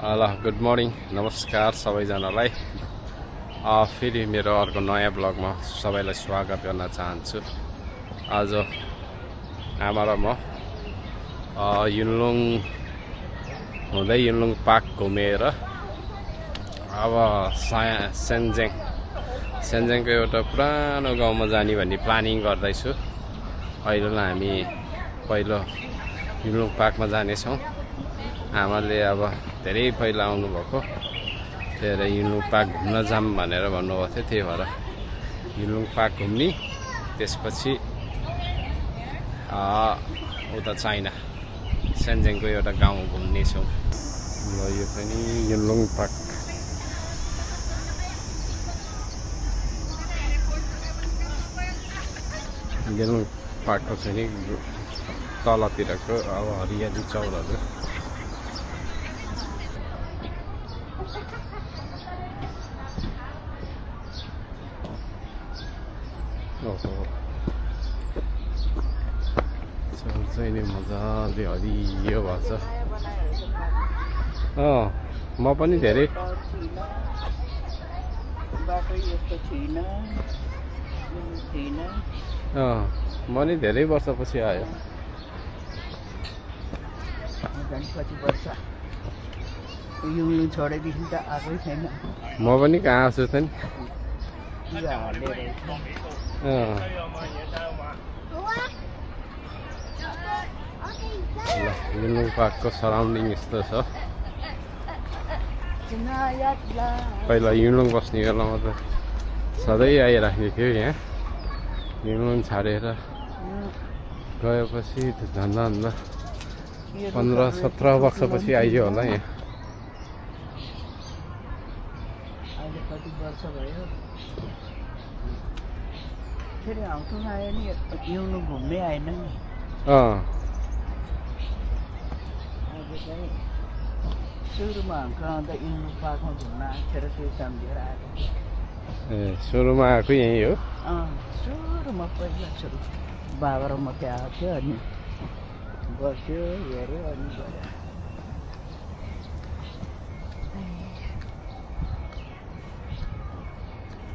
ल good morning नमस्कार सबैजनालाई फेरि मेरो अर्को नयाँ ब्लगमा सबैलाई स्वागत गर्न चाहन्छु। आज आमा र म युनलुङ हुँदै युनलुङ पार्क घुमेर अब सेन्जेङको एउटा पुरानो गाउँमा जाने भन्ने प्लानिङ गर्दैछु। अहिले हामी पहिलो युनलुङ पार्कमा जानेछौँ। आमाले अब धेरै पहिला आउनुभएको, त्यही भएर युनलुङ पार्क घुम्न जाऊँ भनेर भन्नुभएको थियो। त्यही भएर युनलुङ पार्क घुम्ने, त्यसपछि उता चाइना सेन्जेङको एउटा गाउँ घुम्नेछौँ। ल यो पनि युनलुङ पार्क। युनलुङ पार्कको चाहिँ नि तलतिरको अब हरियाली चौरहरू। ओहो चौर चाहिँ नि मजाले हरियो भएको छ। म पनि धेरै म नि धेरै वर्षपछि आयो। युनलुङ छोडेदेखि त आएकै छैन। म पनि कहाँ आएको छु त नि। युनलुङ पार्कको सराउन्डिङ यस्तो छ। पहिला युनलुङ बस्ने बेलामा त सधैँ आइराख्ने थियो यहाँ। युनलुङ छाडेर गएपछि झन्डा 15-17 वर्षपछि आइयो होला यहाँ। अहिले कति वर्ष भयो फेरि आउँछु आयो नि युनलुङ घुम्नै आएन नि। अब चाहिँ सुरुमा हाम्रो आउँदा युनलुङ पार्कमा घुम्न आएको र त्यो सम्झेर आएको। ए सुरुमा आएको यहीँ हो? सुरुमा पहिला सुरु बाबा र म त्यहाँ आएको थियो, अनि बस्यो हेऱ्यो अनि गयो।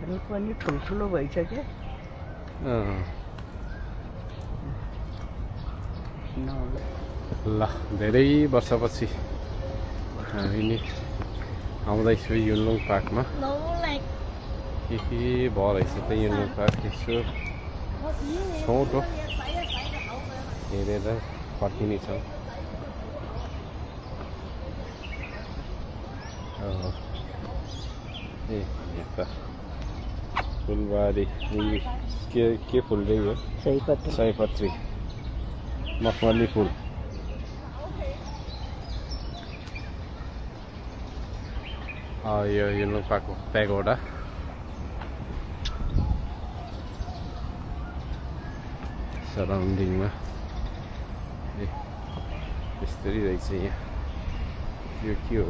रुख पनि ठुल्ठुलो भइसक्यो। ल धेरै वर्षपछि हामी नि आउँदैछु युनलुङ पार्कमा। के भयो रहेछ त युनलुङ पार्क, यसो छोटो हेरेर फर्किने छ। ए यहाँ त फुलबारी के फुल रे यो? सयपत्री मखमली फुल। यो युनलुङ पार्कको प्यागोडा। सराउन्डिङमा यस्तरी रहेछ यहाँ। यो के हो?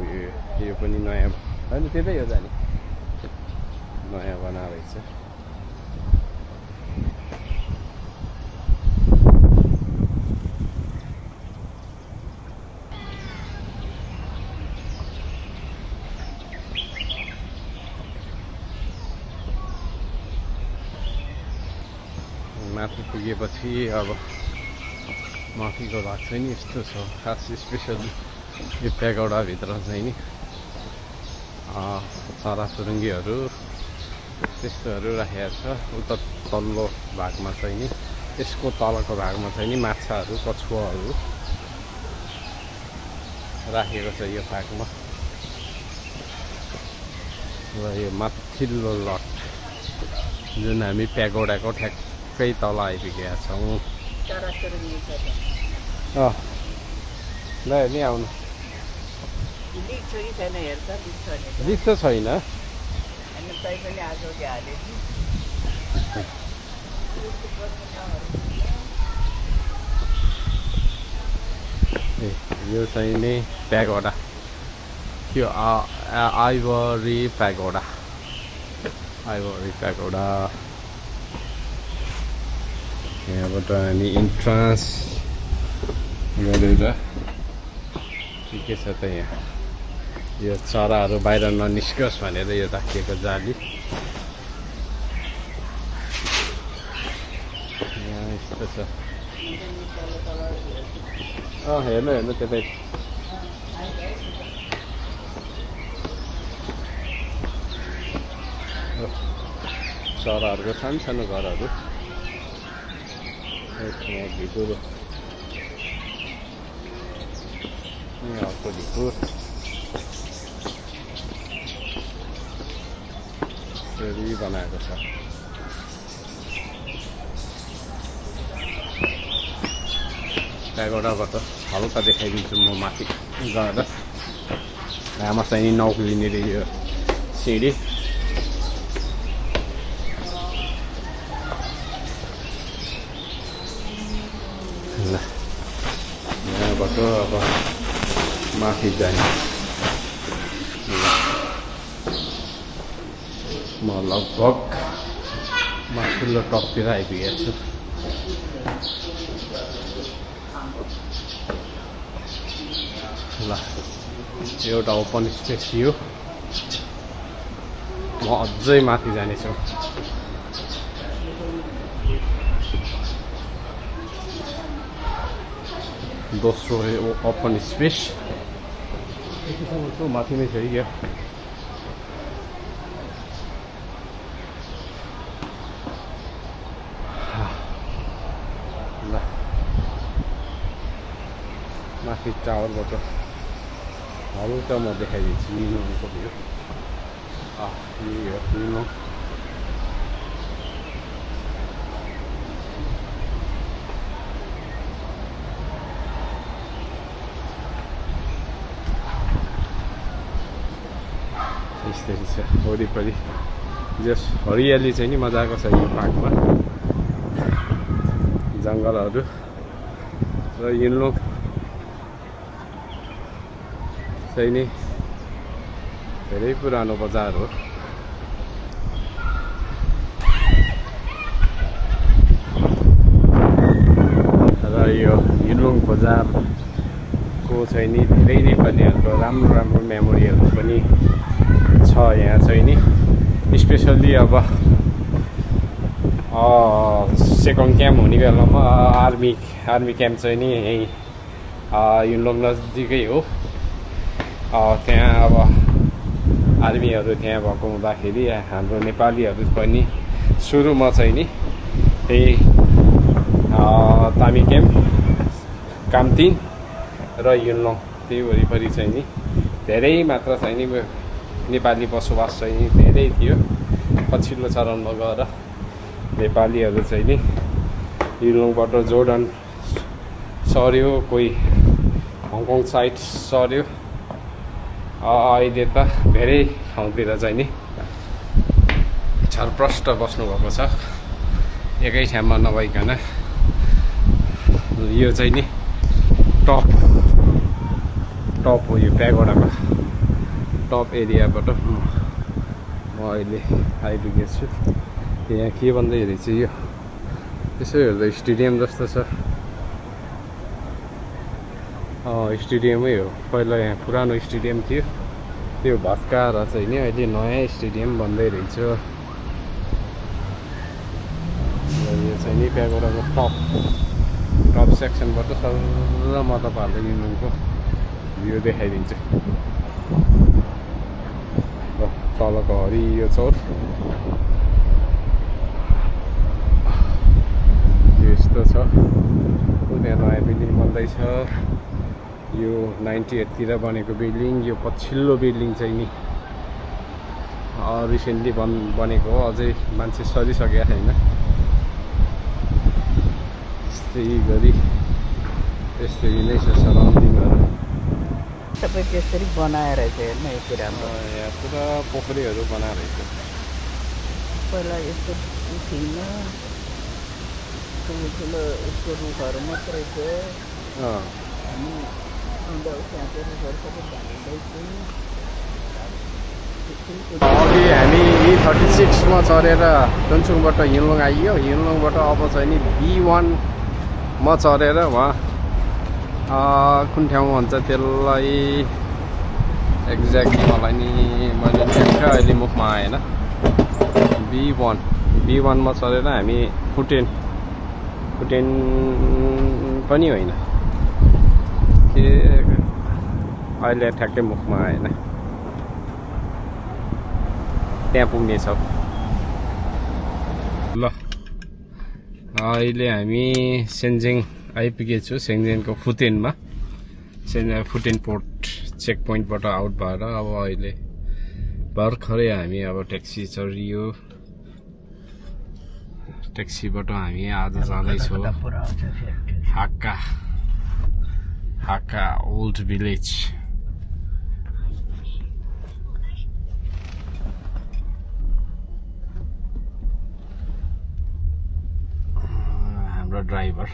यो पनि नयाँ होइन, त्यतै हो जाने, नयाँ बनाएर रहेछ। माथि पुगेपछि अब माथिको भाग चाहिँ नि यस्तो छ। खास स्पेसल यो प्यागोडाभित्र चाहिँ नि चराचुरुङ्गीहरू त्यस्तोहरू राखेको छ। उता तल्लो भागमा चाहिँ नि, यसको तलको भागमा चाहिँ नि माछाहरू, कछुवाहरू राखेको छ यो पार्कमा। र यो माथिल्लो लट जुन हामी प्यागोडाको ठ्याक्कै तल आइपुगेका छौँ। ल हेर्ने आउनु। रिस त छैन। यो चाहिँ नि प्यागोडा, यो आइभरी प्यागोडा। यहाँबाट हामी इन्ट्रान्स गरेर ठिकै छ त यहाँ। यो चराहरू बाहिर ननिस्कोस् भनेर यो राखिएको जाली। यहाँ यस्तो छ। हेर्नु हेर्नु त्यतै चराहरूको सानो घरहरू। यहाँ ढिकुर, यहाँ अर्को ढिकुर यसरी बनाएको छ। त्यहाँबाटबाट हल्का देखाइदिन्छु म माथि गएर। लामा चाहिँ नौक्लिने यो सिँढी। ल यहाँबाट अब माथि जाने। म लगभग माथिल्लो टपतिर आइपुगेको छु। ल एउटा ओपन स्पेस थियो। म अझै माथि जानेछु। दोस्रो ओपन स्पेस माथि नै छ क्या। ल माथि टावरबाट हल्का म देखाइदिन्छु निलोङको भ्यू। यो निलोङ यस्तरी छ वरिपरि। जस हरियाली चाहिँ नि मजाको छ यो पार्कमा। जङ्गलहरू र युनलोङ चाहिँ नि धेरै पुरानो बजार हो। र यो युनलोङ बजारको चाहिँ नि धेरै नेपालीहरूको राम्रो राम्रो मेमोरीहरू पनि छ यहाँ चाहिँ नि। स्पेसल्ली अब सेकेन्ड क्याम्प हुने बेलामा आर्मी क्याम्प चाहिँ नि यहीँ युनलोङ नजिकै हो। त्यहाँ अब आर्मीहरू त्यहाँ भएको हुँदाखेरि हाम्रो नेपालीहरू पनि सुरुमा चाहिँ नि त्यही तामी क्याम्प, कामतिङ र युनलोङ त्यही वरिपरि चाहिँ नि धेरै मात्रा चाहिँ नि नेपाली बसोबास चाहिँ धेरै थियो। पछिल्लो चरणमा गएर नेपालीहरू चाहिँ नि युनलोङबाट जोर्डन सर्यो, कोही हङकङ साइड सर्यो। अहिले त धेरै ठाउँतिर चाहिँ नि छरप्रष्ट बस्नुभएको छ एकै ठाउँमा नभइकन। यो चाहिँ नि टप हो यो प्यागोडामा टप एरियाबाट म अहिले आइपुगेको छु। यहाँ के भन्दै रहेछ यो यसो हेर्दा स्टेडियम जस्तो छ। स्टेडियमै हो। पहिला यहाँ पुरानो स्टेडियम थियो, त्यो भत्काएर चाहिँ नि अहिले नयाँ स्टेडियम बन्दै रहेछ। यो चाहिँ नि प्यागोडाको टप सेक्सनबाट सर म तपाईँहरूलाई युनलोङको भ्यू देखाइदिन्छु। तलको हरियो चौर यस्तो छ। त्यहाँ नयाँ बिल्डिङ बन्दैछ। यो 98 तिर बनेको बिल्डिङ। यो पछिल्लो बिल्डिङ चाहिँ नि रिसेन्टली बनेको हो। अझै मान्छे सरिसकेको छैन। यस्तै नै छ सराउन्डिङहरू। सबै त्यसरी बनाएर चाहिँ हेर्नु यति राम्रो। यहाँ पुरा पोखरीहरू बनाएर पहिला यस्तो थिएन, ठुलो यस्तो रुखहरू मात्रै थियो। अनि त्यहाँको रुखहरू सबै अघि हामी E36 मा चढेर चुङचुङबाट युनलोङ आइयो। युनलोङबाट अब चाहिँ नि B1 मा चढेर उहाँ कुन ठाउँ भन्छ त्यसलाई एक्ज्याक्टली मलाई नि मैले ठ्याक्क अहिले मुखमा आएन B1 मा चलेर हामी फुटेन पनि होइन के अहिले ठ्याक्कै मुखमा आएन त्यहाँ पुग्नेछौँ ल अहिले हामी सेन्जेङ आइपुगेछु सेन्जेङको फुटेनमा फुटेन पोर्ट चेक पोइन्टबाट आउट भएर अब अहिले भर्खरै हामी अब ट्याक्सी चढियो ट्याक्सीबाट हामी आज जाँदैछौँ हाका ओल्ड भिलेज हाम्रो ड्राइभर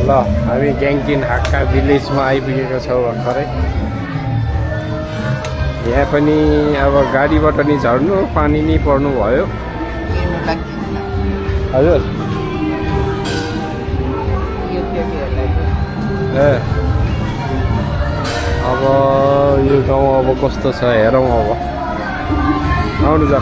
ल हामी ग्याङटिन हाक्का भिलेजमा आइपुगेका छौँ भर्खरै यहाँ पनि अब गाडीबाट नि झर्नु पानी नि पर्नु भयो हजुर ए अब यो गाउँ अब कस्तो छ हेरौँ अब आउनु जा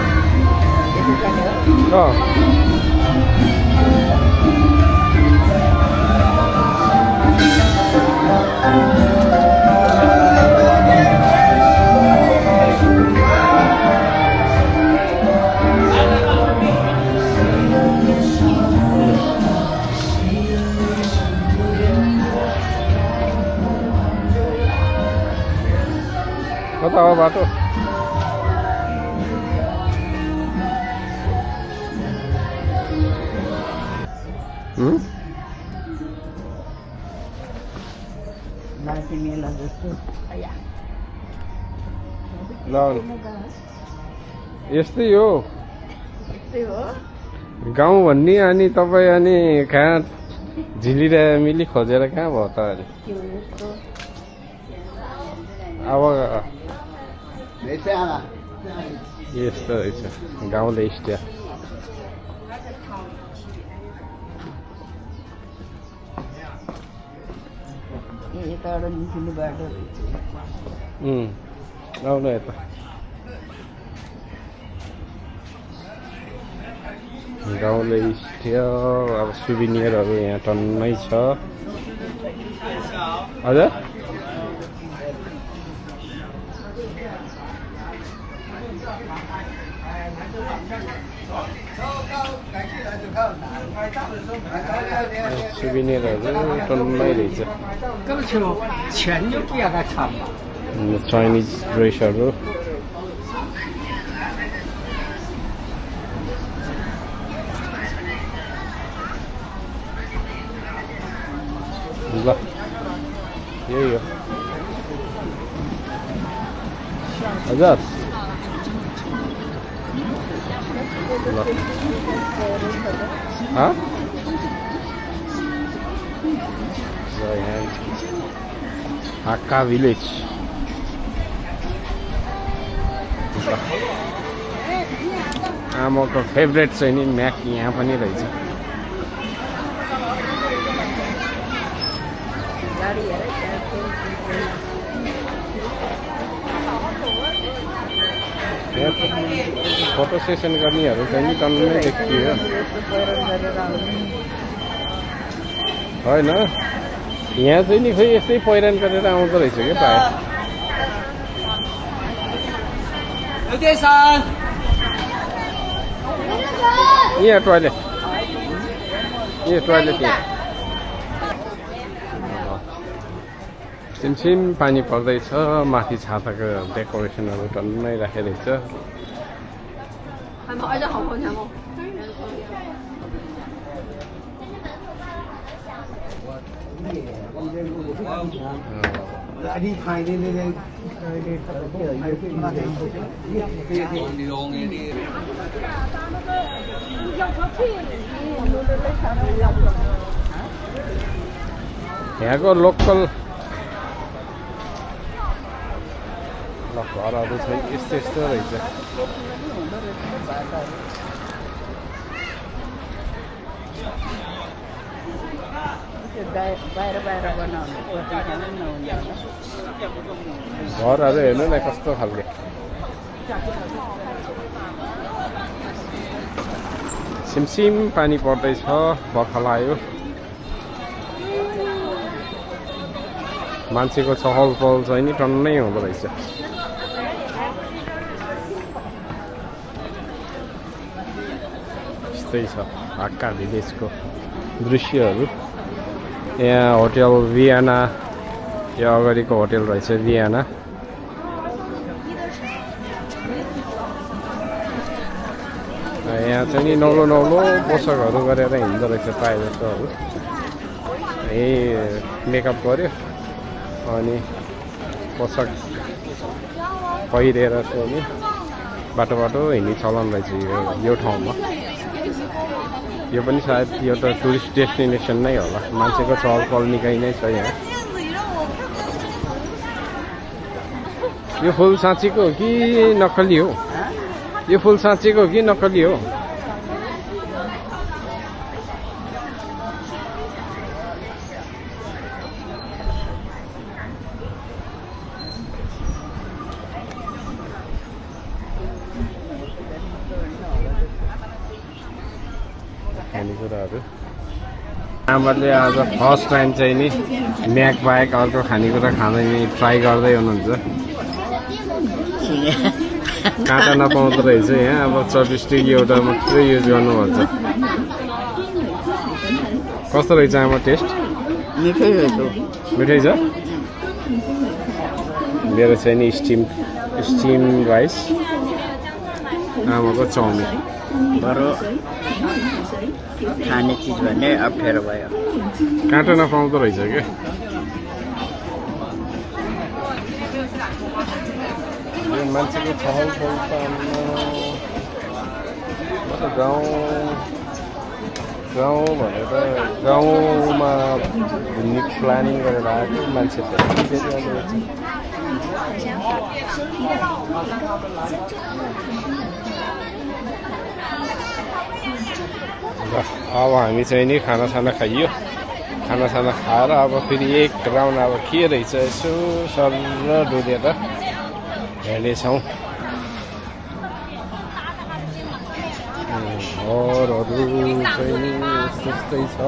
कता हो बाटो यस्तै हो गाउँ भन्ने अनि तपाईँ अनि कहाँ झिलिरा मिली खोजेर कहाँ भयो त अहिले अब यस्तो रहेछ गाउँले स्ट्या आउनु यता गाउँले स्ट्या अब सुभिनियरहरू यहाँ टन्नै छ हजुर सुभिनियरहरू टन्नै रहेछ चाइनिज ड्रेसहरू ल यही हो हजुर हाक्का भिलेज आमाको फेभरेट चाहिँ नि म्याक यहाँ पनि रहेछ फोटो सेसन गर्नेहरू चाहिँ नि टन्नै देखियो होइन यहाँ चाहिँ नि खोइ यस्तै पहिरन गरेर आउँदो रहेछ क्या प्रायः यहाँ टोइलेट यहाँ सिमसिम पानी पर्दैछ माथि छाताको डेकोरेसनहरू टन्नै राखेको रहेछ यहाँको लोकल घरहरू चाहिँ यस्तो रहेछ त्यो बाहिर बनाउनु कति खानु नहुने होला घरहरू हेर्नु न कस्तो खालके सिमसिम पानी पर्दैछ बर्खा लाग्यो मान्छेको चहल पहल चाहिँ नि टन्नै हुँदो रहेछ यस्तै छ ढाका भिलेजको दृश्यहरू यहाँ होटल भियाना यो अगाडिको होटल रहेछ भियाना यहाँ चाहिँ नि नौलो नौलो पोसाकहरू गरेर हिँड्दो रहेछ प्रायः जस्तोहरू यही मेकअप गर्यो अनि पोसाक पहिरेर चाहिँ नि बाटो बाटो हिँड्ने चलन रहेछ यो ठाउँमा यो पनि सायद यो त टुरिस्ट डेस्टिनेसन नै होला मान्छेको चहल पहल निकै नै छ यहाँ यो फुल साँच्चीको हो कि नक्कली हो यो फुल साँच्चीको हो कि नक्कली हो खानेकुराहरू आमाले आज फर्स्ट टाइम चाहिँ नि म्याक बाहेक अर्को खानेकुरा खाँदै ट्राई गर्दै हुनुहुन्छ काँटा नपाउँदो रहेछ यहाँ अब चपस्टिक एउटा मात्रै युज गर्नुपर्छ कस्तो रहेछ आमा टेस्ट मिठै रहेछ मिठै छ मेरो चाहिँ नि स्टिम राइस आमाको चाउमिन बरु खाने चिज भने अप्ठ्यारो भयो काँटा नपाउँदो रहेछ क्या यो मान्छेको चहल पहल त गाउँ भनेर गाउँमा घुम्ने प्लानिङ गरेर आएको मान्छे त अब हामी चाहिँ नि खानासाना खाइयो खानासाना खाएर अब फेरि एक राउन्ड अब के रहेछ यसो सर डुलेर हेर्नेछौँ घरहरू चाहिँ नि यस्तै छ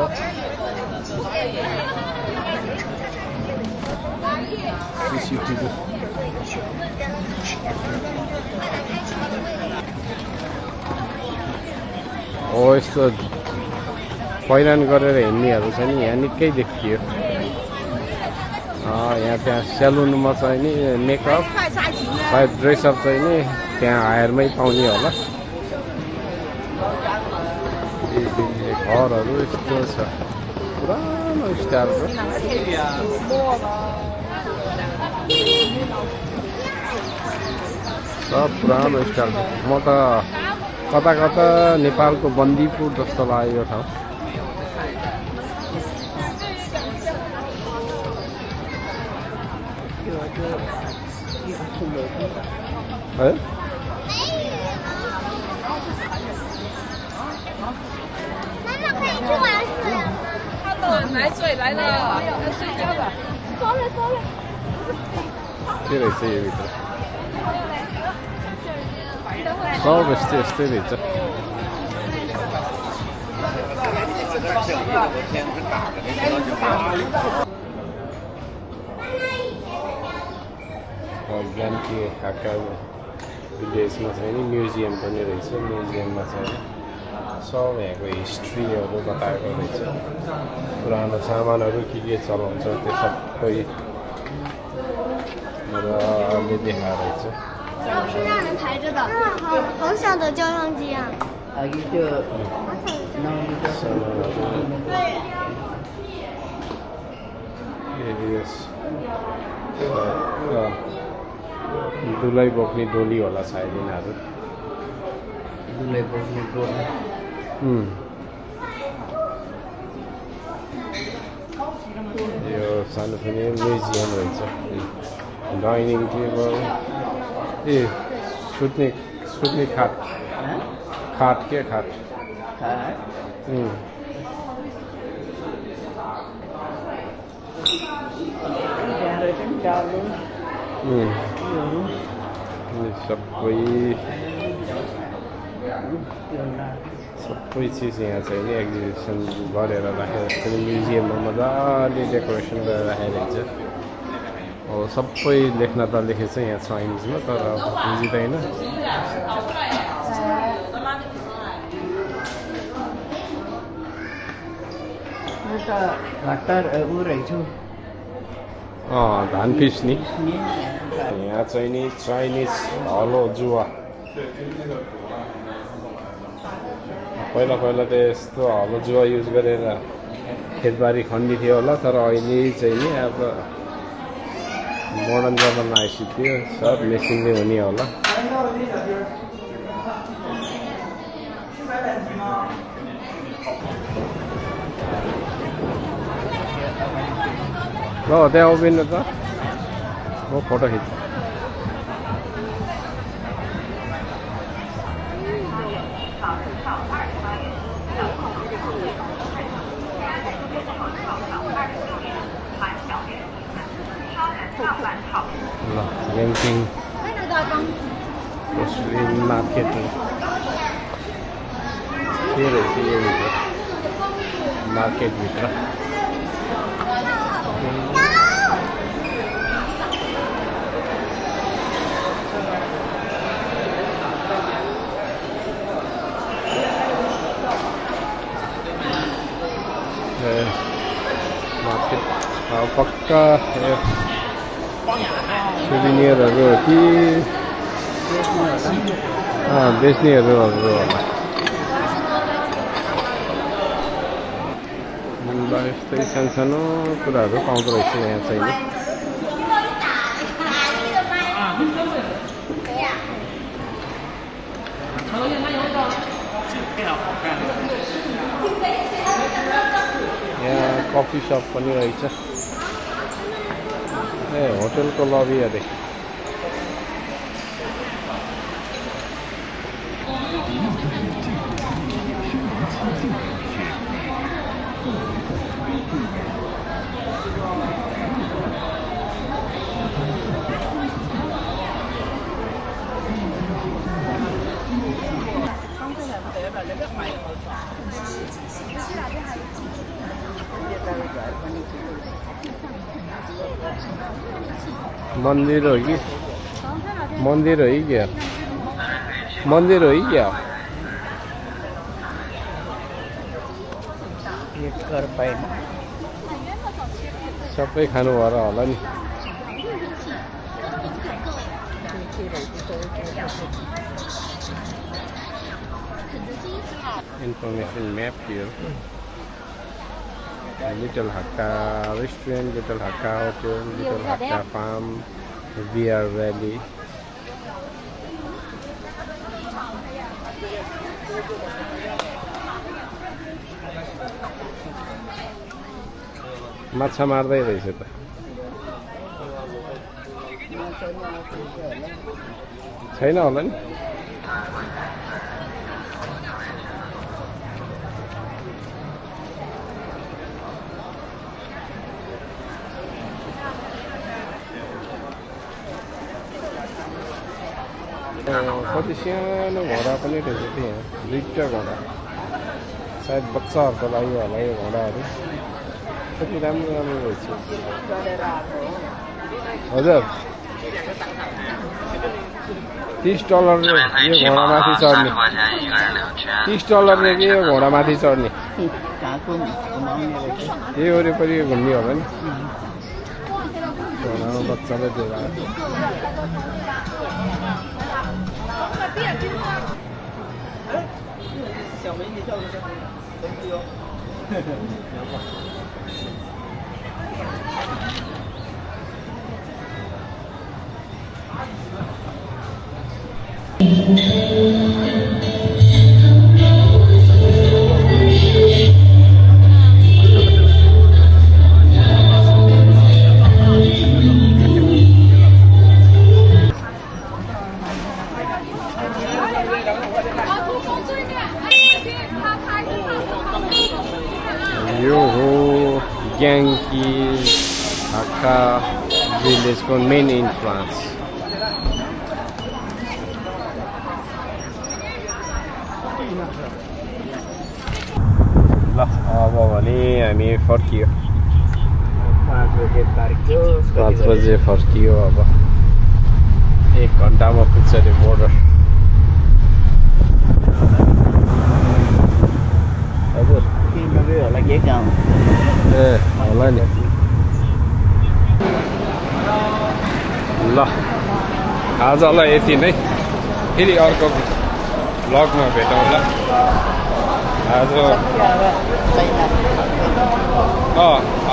सिसिटिभी हो यस्तो पहिरन गरेर हिँड्नेहरू छ नि यहाँ निकै देखियो यहाँ त्यहाँ सेलुनमा चाहिँ नि मेकअप ड्रेसअप चाहिँ नि त्यहाँ हायरमै पाउने होला घरहरू यस्तो छ पुरानो स्टाइलको सब पुरानो स्टाइलको म त कता कता नेपालको बन्दीपुर जस्तो लाग्यो यो ठाउँ है के रहेछ यो भित्र सब यस्तै यस्तै रहेछ ज्ञानकी ढाका भिलेजमा चाहिँ नि म्युजियम पनि रहेछ म्युजियममा चाहिँ सब यहाँको हिस्ट्रीहरू बताएको रहेछ पुरानो सामानहरू के चलाउँछ त्यो सबै मजाले देखाएको रहेछ 是让人抬着的，好小的照相机啊！ अघि त्यो दुलै बोक्ने डोली होला सायद यिनीहरू दुलै बोक्ने डोली यो सानोतिनो म्युजियम रहेछ डाइनिङ टेबल ए सुत्ने खाट खाट के खाट डालो योहरू सबै चिज यहाँ चाहिँ नि एक्जिबिसन गरेर राखेको छ म्युजियममा मजाले डेकोरेसन गरेर राखेको हुन्छ अब सबै लेख्न त लेखेको छ यहाँ चाइनिजमा तर अब बुझिँदैन हतार ऊ रहेछ धान पिस्ने यहाँ चाहिँ नि चाइनिज हलो जुवा पहिला पहिला त यस्तो हलो जुवा युज गरेर खेतबारी खन्दिथ्यो होला तर अहिले चाहिँ नि अब मोडर्न जमाना आइसक्यो सब मेसिनले हुने होला ल त्यहाँ उभिनु त म फोटो खिच्छु ल याङकिङ मुस्लिम मार्केट के रहेछ यो भित्र मार्केटभित्र मार्केट पक्का सुभिनियरहरू हो कि बेच्नेहरू होला यस्तै सानो कुराहरू पाउँदो रहेछ यहाँ चाहिँ यहाँ कफी सप पनि रहेछ ए होटलको लबी अरे मंदिर हो कि मंदिर हो ही क्या मंदिर हो ही क्या सबै खानु भएर होला नि information map here Little Hakka restaurant, Little Hakka hotel, Little Hakka farm, VR Valley. माछा मार्दै रहेछ त छैन होला नि कति सानो घोडा पनि रहेछ त्यहाँ दुईटा घोडा सायद बच्चाहरूको लागि होला यो घोडाहरू कति राम्रो राम्रो रहेछ हजुर $30 यो घोडामाथि चढ्ने $30 के यो घोडामाथि चढ्ने यही वरिपरि घुम्ने होला नि घोडामा बच्चालाई दिएर यो हो याङकिङ हाक्का भिलेजको मेन इन्ट्रान्स ल अब भने हामी फर्कियो 5 बजे फर्क्यो 5 बजे फर्कियो अब 1 घन्टामा पुग्छ अरे बोर्डर हजुर तिमीले होला के गाउँ ए होला नि ल आजलाई यति नै फेरि अर्को भ्लगमा भेटौँ ल आज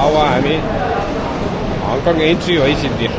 अब हामी हङकङ एन्ट्री भइसक्यो